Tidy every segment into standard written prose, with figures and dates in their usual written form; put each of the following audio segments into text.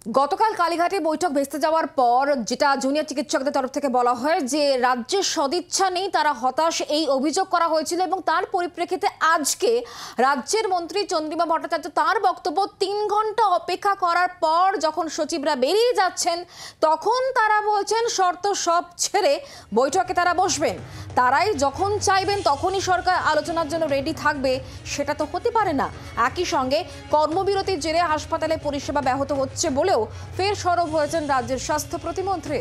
গতকাল কালীঘাটে বৈঠক ভেস্তে যাওয়ার পর যেটা জুনিয়র চিকিৎসকদের তরফ থেকে বলা হয় যে রাজ্যের সদিচ্ছা নেই, তারা হতাশ, এই অভিযোগ করা হয়েছিল। এবং তার পরিপ্রেক্ষিতে আজকে রাজ্যের মন্ত্রী চন্দ্রিমা ভট্টাচার্য তার বক্তব্য 3 ঘন্টা অপেক্ষা করার পর যখন সচিবরা বেরিয়ে যাচ্ছেন তখন তারা বলছেন শর্ত সব ছেড়ে বৈঠকে তারা বসবেন। তারাই যখন চাইবেন তখনই সরকার আলোচনার জন্য রেডি থাকবে, সেটা তো হতে পারে না। একই সঙ্গে কর্মবিরতির জেরে হাসপাতালে পরিষেবা ব্যাহত হচ্ছে বলেও ফের সরব হয়েছেন রাজ্যের স্বাস্থ্য প্রতিমন্ত্রী।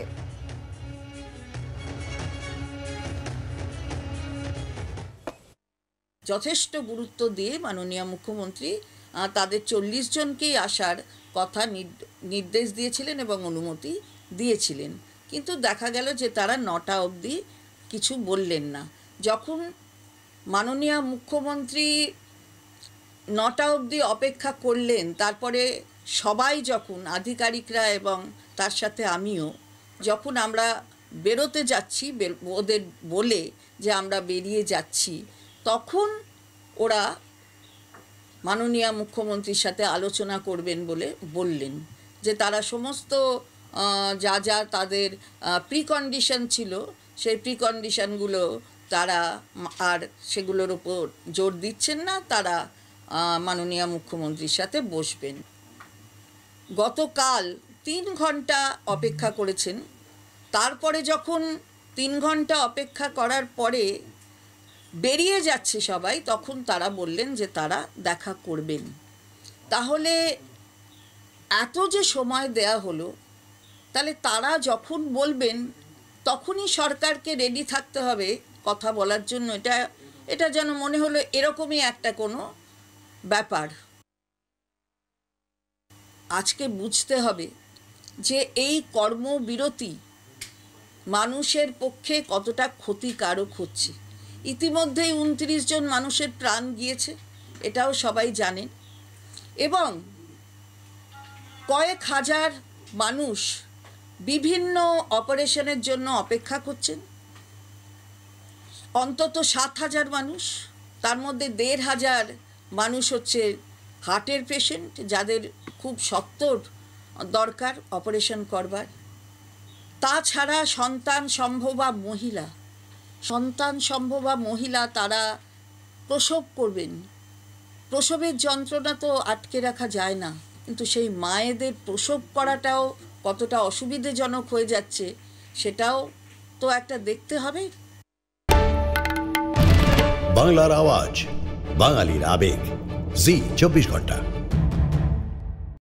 যথেষ্ট গুরুত্ব দিয়ে মাননীয় মুখ্যমন্ত্রী তাদের 40 জনকেই আসার কথা নির্দেশ দিয়েছিলেন এবং অনুমতি দিয়েছিলেন, কিন্তু দেখা গেল যে তারা 9টা অবধি কিছু বললেন না। যখন মাননীয় মুখ্যমন্ত্রী 9টা অবধি অপেক্ষা করলেন, তারপরে সবাই যখন আধিকারিকরা এবং তার সাথে আমিও যখন আমরা বেরোতে যাচ্ছি, ওদের বলে যে আমরা বেরিয়ে যাচ্ছি, তখন ওরা মাননীয় মুখ্যমন্ত্রীর সাথে আলোচনা করবেন বলে বললেন যে তারা সমস্ত যা যা তাদের প্রিকন্ডিশন ছিল সেই প্রিকন্ডিশনগুলো তারা আর সেগুলোর উপর জোর দিচ্ছেন না, তারা মাননীয় মুখ্যমন্ত্রীর সাথে বসবেন। গতকাল 3 ঘন্টা অপেক্ষা করেছেন, তারপরে যখন 3 ঘন্টা অপেক্ষা করার পরে বেরিয়ে যাচ্ছে সবাই, তখন তারা বললেন যে তারা দেখা করবেন। তাহলে এত যে সময় দেয়া হলো, তাহলে তারা যখন বলবেন তখনই সরকারকে রেডি থাকতে হবে কথা বলার জন্য। এটা যেন মনে হলো এরকমই একটা কোনো ব্যাপার। আজকে বুঝতে হবে যে এই কর্মবিরতি মানুষের পক্ষে কতটা ক্ষতিকারক হচ্ছে। ইতিমধ্যেই 29 জন মানুষের প্রাণ গিয়েছে, এটাও সবাই জানেন, এবং কয়েক হাজার মানুষ বিভিন্ন অপারেশনের জন্য অপেক্ষা করছেন। অন্তত 7,000 মানুষ, তার মধ্যে 1,500 মানুষ হচ্ছে হার্টের পেশেন্ট, যাদের খুব সত্বর দরকার অপারেশন করবার। তাছাড়া সন্তান সম্ভবা মহিলা তারা প্রসব করবেন। প্রসবের যন্ত্রণা তো আটকে রাখা যায় না, কিন্তু সেই মায়েদের প্রসব করাটাও কতটা অসুবিধাজনক হয়ে যাচ্ছে সেটাও তো একটা দেখতে হবে। বাংলার আওয়াজ, বাঙালির আবেগ, জি 24 ঘন্টা।